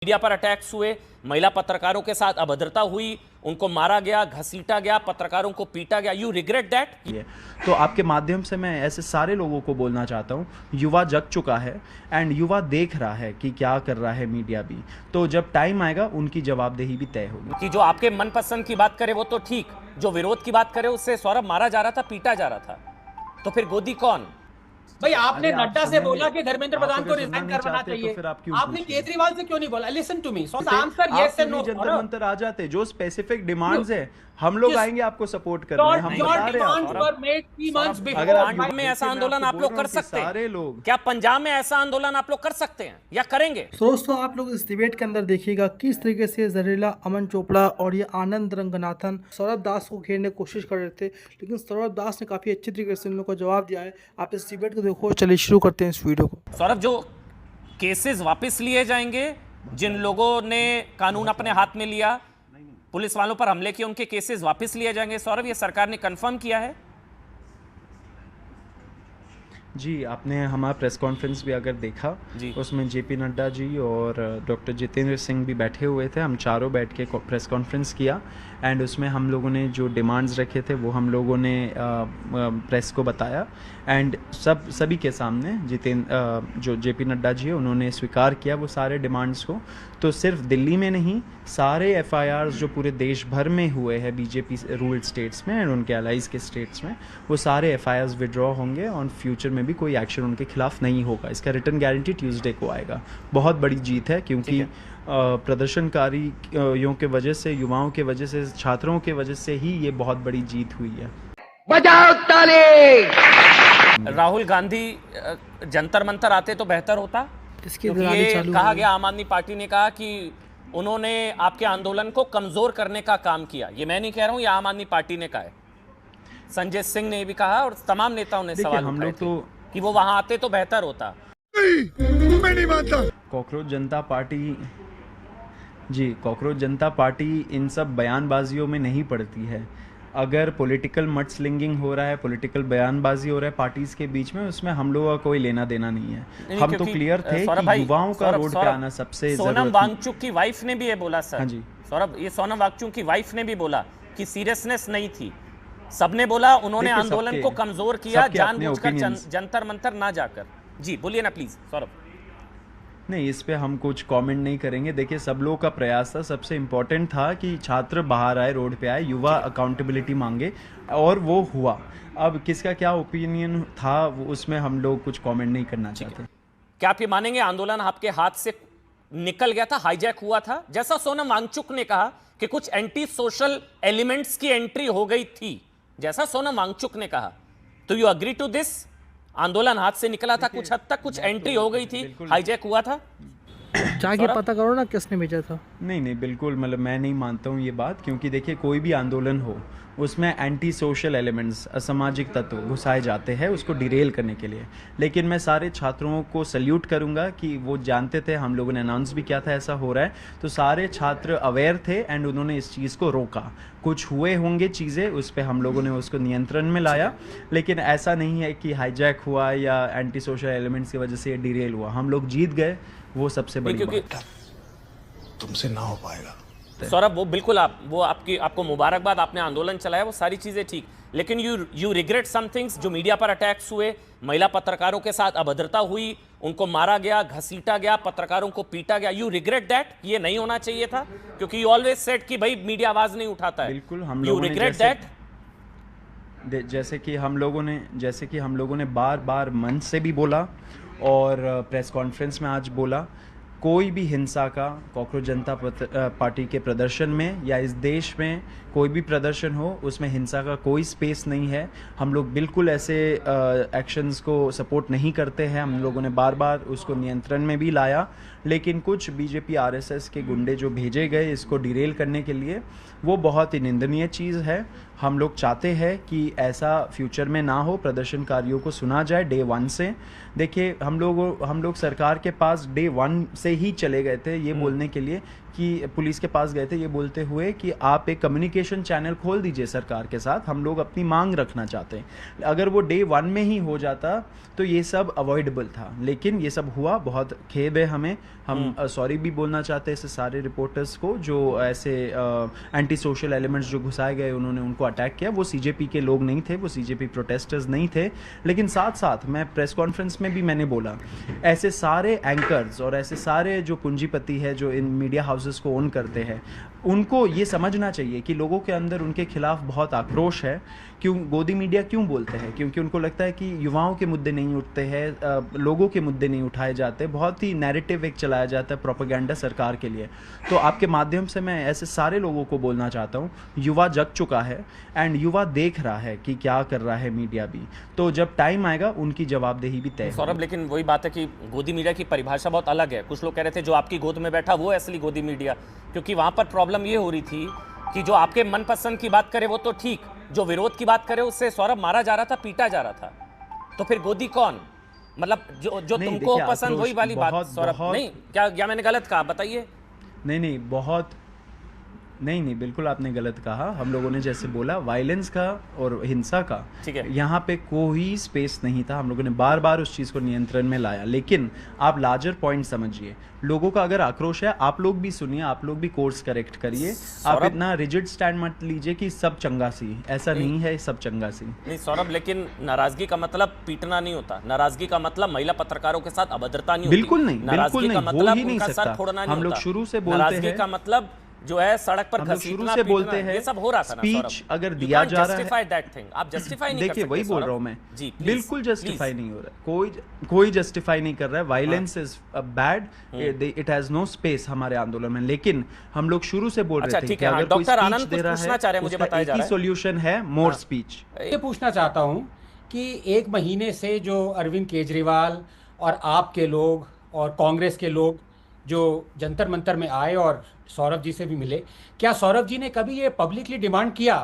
Media पर attacks हुए, महिला पत्रकारों के साथ अभद्रता हुई, उनको मारा गया, घसीटा गया, पत्रकारों को पीटा गया। You regret that? तो आपके माध्यम से मैं ऐसे सारे लोगों को बोलना चाहता हूँ, युवा जग चुका है एंड युवा देख रहा है कि क्या कर रहा है मीडिया भी। तो जब टाइम आएगा उनकी जवाबदेही भी तय होगी। कि जो आपके मनपसंद की बात करे वो तो ठीक, जो विरोध की बात करे उससे सौरभ मारा जा रहा था, पीटा जा रहा था, तो फिर गोदी कौन? भाई आपने नड्डा से बोला कि धर्मेंद्र प्रधान को रिजाइन करवाना चाहिए, तो आपने केजरीवाल से क्यों नहीं बोला? Listen to me, answer yes and no. Jantar Mantar आ जाते, जो स्पेसिफिक डिमांड्स है हम लोग आएंगे आपको सपोर्ट करने। हम बता रहे हैं अगर पंजाब में ऐसा आंदोलन आप लोग कर सकते हैं, सारे लोग क्या पंजाब में ऐसा आंदोलन आप लोग कर सकते हैं या करेंगे? दोस्तों आप लोग इस डिबेट के अंदर देखिएगा किस तरीके से जहरीला अमन चोपड़ा और ये आनंद रंगनाथन सौरभ दास को घेरने की कोशिश कर रहे थे, लेकिन सौरभ दास ने काफी अच्छी तरीके से उन लोगों को जवाब दिया है। आप इस डिबेट को देखो। चलिए शुरू करते हैं इस वीडियो को। सौरभ, जो केसेस वापस लिए जाएंगे, जिन लोगों ने कानून अपने हाथ में लिया, पुलिस वालों पर हमले किए, उनके केसेस वापस लिए जाएंगे। सौरभ, ये सरकार ने कंफर्म किया है? जी, आपने हमारा प्रेस कॉन्फ्रेंस भी अगर देखा जी, उसमें जेपी नड्डा जी और डॉक्टर जितेंद्र सिंह भी बैठे हुए थे। हम चारों बैठ के प्रेस कॉन्फ्रेंस किया एंड उसमें हम लोगों ने जो डिमांड्स रखे थे वो हम लोगों ने प्रेस को बताया एंड सभी के सामने जो जेपी नड्डा जी है उन्होंने स्वीकार किया वो सारे डिमांड्स को। तो सिर्फ दिल्ली में नहीं, सारे एफआईआर्स जो पूरे देश भर में हुए हैं बीजेपी रूल्ड स्टेट्स में एंड उनके अलाइज के स्टेट्स में, वो सारे एफआईआर्स विड्रॉ होंगे और फ्यूचर में भी कोई एक्शन उनके खिलाफ नहीं होगा। इसका रिटर्न गारंटी ट्यूसडे को आएगा। बहुत बड़ी जीत है क्योंकि प्रदर्शनकारियों के वजह से, युवाओं के वजह से, छात्रों के वजह से ही ये बहुत बड़ी जीत हुई है। बजाओ ताली। राहुल गांधी जंतर मंतर आते तो बेहतर होता, क्योंकि ये कहा गया, आम आदमी पार्टी ने कहा कि उन्होंने आपके आंदोलन को कमजोर करने का काम किया। ये मैं नहीं कह रहा हूं, ये आम आदमी पार्टी ने कहा है। संजय सिंह ने भी कहा और तमाम नेताओं ने सवाल उठाए थे कि वो वहां आते तो बेहतर होता। मैं नहीं मानता। कॉकरोच जनता पार्टी इन सब बयानबाजियों में नहीं पड़ती है। अगर पॉलिटिकल मडस्लिंगिंग हो रहा है, पॉलिटिकल बयानबाजी हो रहा है पार्टीज के बीच में, उसमें हम लोगों का कोई लेना देना नहीं है। हम तो क्लियर थे कि युवाओं का रोड पे आना सबसे सोनम वांगचुक की वाइफ ने भी ये बोला सर। हाँ जी सौरभ, ये सोनम वांगचुक की वाइफ ने भी बोला कि सीरियसनेस नहीं थी। सबने बोला उन्होंने आंदोलन को कमजोर किया जानबूझकर, जंतर मंतर ना जाकर। जी बोलिए ना प्लीज सौरभ। नहीं, इस पे हम कुछ कमेंट नहीं करेंगे। देखिए, सब लोगों का प्रयास था, सबसे इम्पोर्टेंट था कि छात्र बाहर आए, रोड पे आए, युवा अकाउंटेबिलिटी मांगे और वो हुआ। अब किसका क्या ओपिनियन था वो उसमें हम लोग कुछ कमेंट नहीं करना चाहते। क्या आप ये मानेंगे आंदोलन आपके हाथ से निकल गया था, हाईजैक हुआ था, जैसा सोनम वांगचुक ने कहा कि कुछ एंटी सोशल एलिमेंट्स की एंट्री हो गई थी, जैसा सोनम वांगचुक ने कहा? तो यू अग्री टू दिस? आंदोलन हाथ से निकला था, कुछ हद तक कुछ एंट्री हो गई थी, हाईजैक हुआ था। जाके पता करो ना किसने भेजा था। नहीं, बिल्कुल, मतलब मैं नहीं मानता हूँ ये बात, क्योंकि देखिए कोई भी आंदोलन हो उसमें एंटी सोशल एलिमेंट्स, असामाजिक तत्व घुसाए जाते हैं उसको डिरेल करने के लिए। लेकिन मैं सारे छात्रों को सल्यूट करूंगा कि वो जानते थे, हम लोगों ने अनाउंस भी किया था ऐसा हो रहा है, तो सारे छात्र अवेयर थे एंड उन्होंने इस चीज़ को रोका। कुछ हुए होंगे चीज़ें, उस पर हम लोगों ने उसको नियंत्रण में लाया, लेकिन ऐसा नहीं है कि हाईजैक हुआ या एंटी सोशल एलिमेंट्स की वजह से ये डिरेल हुआ। हम लोग जीत गए, वो सबसे बड़ी बात। तुमसे ना हो पाएगा सौरभ, वो बिल्कुल आपको मुबारकबाद, आपने आंदोलन चलाया, वो सारी चीजें ठीक, लेकिन यू रिग्रेट सम थिंग्स। जो मीडिया पर अटैक्स हुए, महिला पत्रकारों के साथ अभद्रता हुई, उनको मारा गया, घसीटा गया, पत्रकारों को पीटा गया। You regret that? ये नहीं होना चाहिए था, क्योंकि यू ऑलवेज सेड कि भाई मीडिया आवाज नहीं उठाता है। बिल्कुल, हम यू रिग्रेट दैट? जैसे कि हम लोगों ने बार बार मंच से भी बोला और प्रेस कॉन्फ्रेंस में आज बोला, कोई भी हिंसा का कॉकरोच जनता पार्टी के प्रदर्शन में या इस देश में कोई भी प्रदर्शन हो उसमें हिंसा का कोई स्पेस नहीं है। हम लोग बिल्कुल ऐसे एक्शंस को सपोर्ट नहीं करते हैं। हम लोगों ने बार बार उसको नियंत्रण में भी लाया, लेकिन कुछ बीजेपी आरएसएस के गुंडे जो भेजे गए इसको डिरेल करने के लिए, वो बहुत ही निंदनीय चीज़ है। हम लोग चाहते हैं कि ऐसा फ्यूचर में ना हो, प्रदर्शनकारियों को सुना जाए डे 1 से। देखिए, हम लोग सरकार के पास डे 1 से ही चले गए थे ये बोलने के लिए कि पुलिस के पास गए थे ये बोलते हुए कि आप एक कम्युनिकेशन चैनल खोल दीजिए सरकार के साथ, हम लोग अपनी मांग रखना चाहते हैं। अगर वो डे 1 में ही हो जाता तो ये सब अवॉइडेबल था, लेकिन ये सब हुआ, बहुत खेद है हमें। हम सॉरी भी बोलना चाहते हैं ऐसे सारे रिपोर्टर्स को जो ऐसे एंटी सोशल एलिमेंट्स जो घुसाए गए, उन्होंने उनको अटैक किया। वो सीजेपी के लोग नहीं थे, वो सीजेपी प्रोटेस्टर्स नहीं थे। लेकिन साथ साथ मैं प्रेस कॉन्फ्रेंस में भी मैंने बोला, ऐसे सारे एंकर्स और ऐसे सारे जो पूंजीपति है जो इन मीडिया हाउसेस को ओन करते हैं, उनको ये समझना चाहिए कि लोगों के अंदर उनके खिलाफ बहुत आक्रोश है। क्यों गोदी मीडिया क्यों बोलते हैं? क्योंकि उनको लगता है कि युवाओं के मुद्दे नहीं उठते हैं, लोगों के मुद्दे नहीं उठाए जाते, बहुत ही नैरेटिव एक चलाया जाता है प्रोपेगेंडा सरकार के लिए। तो आपके माध्यम से मैं ऐसे सारे लोगों को बोलना चाहता हूँ, युवा जग चुका है एंड युवा देख रहा है कि क्या कर रहा है मीडिया भी। तो जब टाइम आएगा उनकी जवाबदेही भी तय सौरभ, लेकिन वही बात है कि गोदी मीडिया की परिभाषा बहुत अलग है। कुछ लोग कह रहे थे जो आपकी गोद में बैठा वो असली गोदी मीडिया, क्योंकि वहां पर प्रॉब्लम ये हो रही थी कि जो आपके मनपसंद की बात करे वो तो ठीक, जो विरोध की बात करे उससे सौरभ मारा जा रहा था, पीटा जा रहा था। तो फिर गोदी कौन? मतलब जो तुमको पसंद वही वाली बात सौरभ। नहीं, क्या मैंने गलत कहा? बताइए। नहीं, बहुत नहीं, बिल्कुल आपने गलत कहा। हम लोगों ने जैसे बोला वायलेंस का और हिंसा का, ठीक है, यहाँ पे कोई स्पेस नहीं था। हम लोगों ने बार बार उस चीज़ को नियंत्रण में लाया। लेकिन आप लार्जर पॉइंट समझिए, लोगों का अगर आक्रोश है, आप लोग भी सुनिए, आप लोग भी कोर्स करेक्ट करिए। आप इतना रिजिड स्टैंड मत लीजिए कि सब चंगासी, ऐसा नहीं है सब चंगासी। नहीं सौरभ, लेकिन नाराजगी का मतलब पीटना नहीं होता। नाराजगी का मतलब महिला पत्रकारों के साथ अभद्रता नहीं होती। बिल्कुल नहीं, नाराजगी का मतलब हो ही नहीं उनका सर सकता। फोड़ना नहीं हम लोग होता। शुरू से बोलते नाराजगी हैं, का मतलब जो है सड़क पर हम शुरू से बोलते हैं, ये सब हो रहा था ना सौरभ। स्पीच अगर दिया जा रहा है, दैट थिंग आप जस्टिफाई नहीं कर सकते। देखिए वही बोल रहा हूँ मैं जी, बिल्कुल जस्टिफाई नहीं हो रहा है, कोई जस्टिफाई नहीं कर रहा है। Violence is bad, it has no space हमारे आंदोलन में। लेकिन हम लोग शुरू से बोल रहे थे कि अगर कोई स्पीच दे रहा है, उसका एक ही सॉल्यूशन है, मोर स्पीच। ये पूछना चाहता हूं कि 1 महीने से जो अरविंद केजरीवाल और आपके लोग और कांग्रेस के लोग जो जंतर मंतर में आए और सौरभ जी से भी मिले, क्या सौरभ जी ने कभी ये पब्लिकली डिमांड किया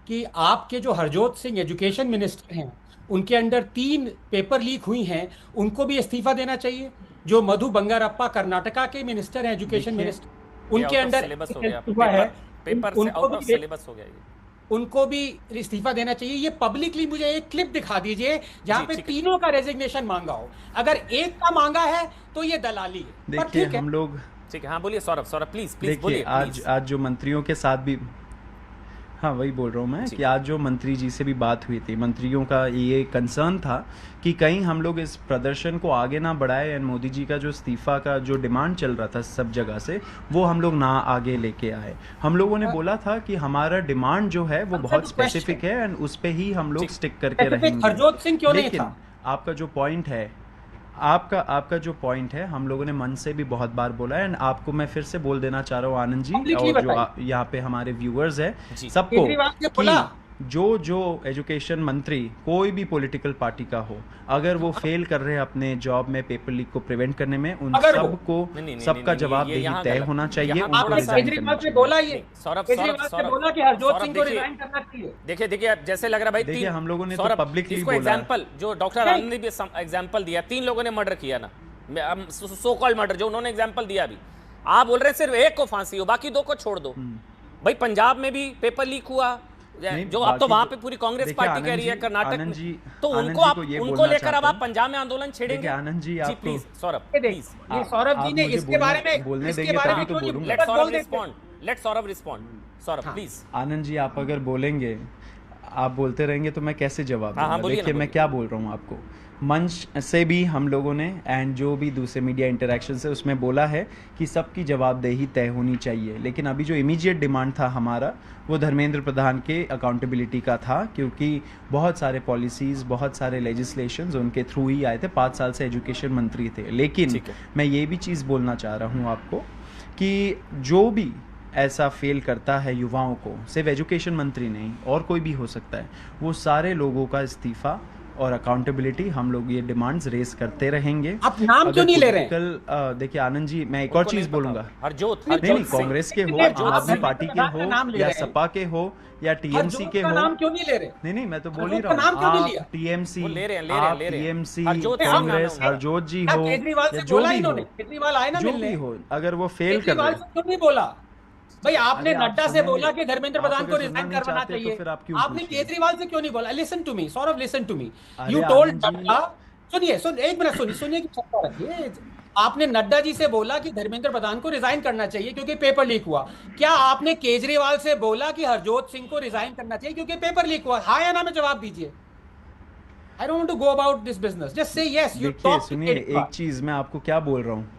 कि आपके जो हरजोत सिंह एजुकेशन मिनिस्टर हैं, उनके अंडर 3 पेपर लीक हुई हैं, उनको भी इस्तीफा देना चाहिए? जो मधु बंगारप्पा कर्नाटका के मिनिस्टर हैं, एजुकेशन मिनिस्टर, उनके अंडर हुआ है, पेपर से आउट ऑफ सिलेबस हो गया, उनको भी इस्तीफा देना चाहिए। ये पब्लिकली मुझे एक क्लिप दिखा दीजिए जहां पे तीनों का रेजिग्नेशन मांगा हो। अगर एक का मांगा है तो ये दलाली है। देखिए हम लोग, ठीक है, हाँ बोलिए सौरभ प्लीज देखिए आज जो मंत्रियों के साथ भी, हाँ वही बोल रहा हूँ मैं कि आज जो मंत्री जी से भी बात हुई थी, मंत्रियों का ये कंसर्न था कि कहीं हम लोग इस प्रदर्शन को आगे ना बढ़ाए एंड मोदी जी का जो इस्तीफा का जो डिमांड चल रहा था सब जगह से, वो हम लोग ना आगे लेके आए। हम लोगों ने बोला था कि हमारा डिमांड जो है वो बहुत स्पेसिफिक है एंड उस पर ही हम लोग स्टिक करके रहेंगे। हरजोत सिंह क्यों नहीं था? आपका जो पॉइंट है, आपका जो पॉइंट है, हम लोगों ने मन से भी बहुत बार बोला है एंड आपको मैं फिर से बोल देना चाह रहा हूँ आनंद जी और जो यहाँ पे हमारे व्यूअर्स है सबको, कि जो एजुकेशन मंत्री कोई भी पॉलिटिकल पार्टी का हो, अगर वो फेल कर रहे हैं अपने जॉब में पेपर लीक को प्रिवेंट करने में, उन सबको सबका जवाबदेही तय होना चाहिए। आपने केजरीवाल से बोला ये, केजरीवाल से बोला कि हरजोत सिंह को रिजाइन करना चाहिए। देखिए अब जैसे लग रहा भाई, देखिए हम लोगों ने तो पब्लिकली बोला, एग्जांपल जो डॉक्टर आनंद ने भी एग्जांपल दिया, 3 लोगों ने मर्डर किया ना, सो कॉल्ड मर्डर, जो उन्होंने एग्जांपल दिया अभी। आप बोल रहे हैं सिर्फ एक को फांसी हो, बाकी 2 को छोड़ दो। भाई पंजाब में भी पेपर लीक हुआ, जो अब तो वहां पे पूरी कांग्रेस पार्टी कह रही है, कर्नाटक में, तो उनको लेकर अब आप पंजाब में आंदोलन छेड़ेंगे? आनंद जी आप प्लीज सौरभ, प्लीज ये सौरभ जी ने इसके बारे में बोलने देंगे तभी तो बोलूंगा। Let Saurabh respond. Saurabh please. Anand ji आप अगर बोलेंगे, आप बोलते रहेंगे तो मैं कैसे जवाब दूंगा? देखिए मैं क्या बोल रहा हूँ आपको, मंच से भी हम लोगों ने एंड जो भी दूसरे मीडिया इंटरेक्शन से उसमें बोला है कि सबकी जवाबदेही तय होनी चाहिए। लेकिन अभी जो इमीडिएट डिमांड था हमारा, वो धर्मेंद्र प्रधान के अकाउंटेबिलिटी का था, क्योंकि बहुत सारे पॉलिसीज़, बहुत सारे लेजिस्लेशंस उनके थ्रू ही आए थे। 5 साल से एजुकेशन मंत्री थे। लेकिन मैं ये भी चीज़ बोलना चाह रहा हूँ आपको कि जो भी ऐसा फेल करता है युवाओं को, सिर्फ एजुकेशन मंत्री नहीं और कोई भी हो सकता है, वो सारे लोगों का इस्तीफ़ा और अकाउंटेबिलिटी, हम लोग ये डिमांड्स रेस करते रहेंगे। आप नाम क्यों नहीं ले रहे हैं? कल देखिए आनंद जी, मैं एक और चीज बोलूंगा। हरजोत नहीं हरजोत नहीं, सिंह कांग्रेस के हो, हरजोत आम आदमी सिंह पार्टी के का हो नाम ले या रहे हैं। सपा के हो या टीएमसी हरजोत के का हो, नाम क्यों नहीं ले रहे? नहीं मैं तो बोल ही हरजोत रहा का नाम क्यों नहीं हूँ, लिया? आप टीएमसी, वो ले रहे हैं, आप ले रहे हैं। टीएमसी, हरजोत सिंह नाम है कांग्रेस, उनका। हरजोत जी क्या हो केजरीवाल या से जो बोला भी इन्होंने? हो, केजरीवाल आए ना जो मिलने। भी हो, अगर वो फेल कर केजरीवाल रहे से क्यों नहीं बोला? भाई आपने अरे आप नड्डा से सुनेंगे। बोला कि धर्मेंद्र आप प्रधान को अगर सुनना रिजाइन नहीं करवाना चाहते तो चाहिए, फिर आप क्यों आपने पूछ रहे हैं? केजरीवाल से क्यों नहीं बोला? Listen to me Saurabh, listen to me. अरे यू टोल्ड आनंद जी- नड्डा, सुनिए एक मिनट सुनिए, सुनिए की क्षमता रखिए। आपने नड्डा जी से बोला कि धर्मेंद्र प्रधान को रिजाइन करना चाहिए क्योंकि पेपर लीक हुआ। क्या आपने केजरीवाल से बोला कि हरजोत सिंह को रिजाइन करना चाहिए क्योंकि पेपर लीक हुआ? हाँ या ना में जवाब दीजिए। I don't want to go about this business, just say yes. You देखिए टॉक। सुनिए, एक चीज मैं आपको क्या बोल रहा हूँ,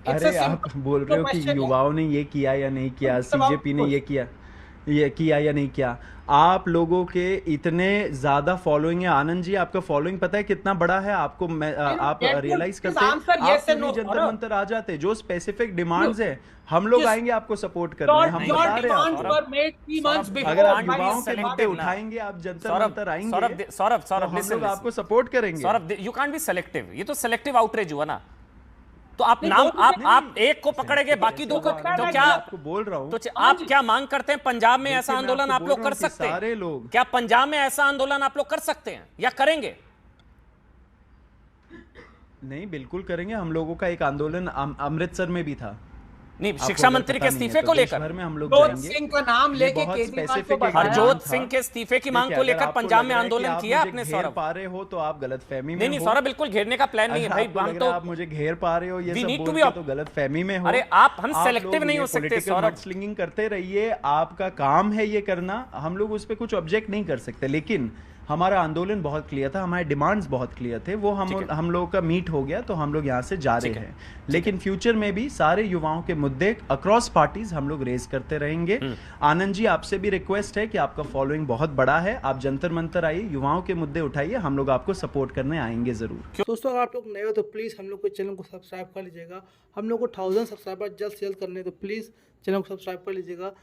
It's a अरे आप simple बोल रहे हो कि question है। युवाओं ने ये किया या नहीं किया, It's about सीजेपी ने push। ये किया या नहीं किया। आप लोगों के इतने ज्यादा फॉलोइंग है आनंद जी, आपका फॉलोइंग पता है कितना बड़ा है आपको, आप get to रियलाइज this करते answer, आप yes क्यों and नहीं no, जंतर Saurabh? मंतर आ जाते? जो स्पेसिफिक डिमांड्स है हम लोग Yes। आएंगे आपको सपोर्ट करने, Your, हम your बता रहे हैं demands आपको। were made 3 months Saurabh, before। अगर आप can't be युवाओं के selective मुद्दे now। उठाएंगे, आप जंतर सौरभ मंतर आएंगे, सौरभ तो सौरभ हम लिसन लोग आपको सपोर्ट करेंगे। Saurabh, you can't be selective. ये तो सेलेक्टिव आउटरीच हुआ ना। तो आप नहीं, नाम वो तो आप एक को पकड़ेंगे, बाकी दो को, तो क्या आपको बोल रहा हूँ, तो आप क्या मांग करते हैं? पंजाब में ऐसा मैं आंदोलन आपको आप बोल लोग रहा कर हूँ कि सकते हैं? सारे लोग- क्या पंजाब में ऐसा आंदोलन आप लोग कर सकते हैं या करेंगे? नहीं बिल्कुल करेंगे। हम लोगों का एक आंदोलन अमृतसर में भी था। नहीं, आपको शिक्षा अगर मंत्री पता के नहीं है इस्तीफे तो को देश लेकर भर में हम लोग हरजोत जाएंगे। सिंह का नाम ये लेके बहुत केजरीवाल को specific बताया। हरजोत था। सिंह के इस्तीफे की मांग देखिए, को अगर लेकर आपको पंजाब लग में रहा है कि आंदोलन आप किया मुझे आपने घेर सौरभ? पा रहे हो तो आप गलतफहमी में नहीं हो। सौरभ, बिल्कुल घेरने का प्लान नहीं है अगर भाई। आपको हम लग रहा तो है आप मुझे घेर पा रहे हो, ये We सब need to बोल be के तो गलतफहमी में हो। अरे आप हम सेलेक्टिव लोग नहीं ये हो सकते political सौरभ। mudslinging करते रहिए, आपका काम है ये करना, हम लोग उस पर कुछ ऑब्जेक्ट नहीं कर सकते। लेकिन हमारा आंदोलन बहुत क्लियर था, हमारे डिमांड्स बहुत क्लियर थे, वो हम लोगों का मीट हो गया, तो हम लोग यहाँ से जा रहे हैं। लेकिन फ्यूचर में भी सारे युवाओं के मुद्दे अक्रॉस पार्टीज हम लोग रेज करते रहेंगे। आनंद जी, आपसे भी रिक्वेस्ट है कि आपका फॉलोइंग बहुत बड़ा है, आप जंतर मंतर आइए, युवाओं के मुद्दे उठाइए, हम लोग आपको सपोर्ट करने आएंगे जरूर। दोस्तों अगर आप लोग नए हो तो प्लीज़ हम लोग के चैनल को सब्सक्राइब कर लीजिएगा। हम लोग को 1000 सब्सक्राइबर जल्द से जल्द करने हैं, तो प्लीज़ चैनल को सब्सक्राइब कर लीजिएगा।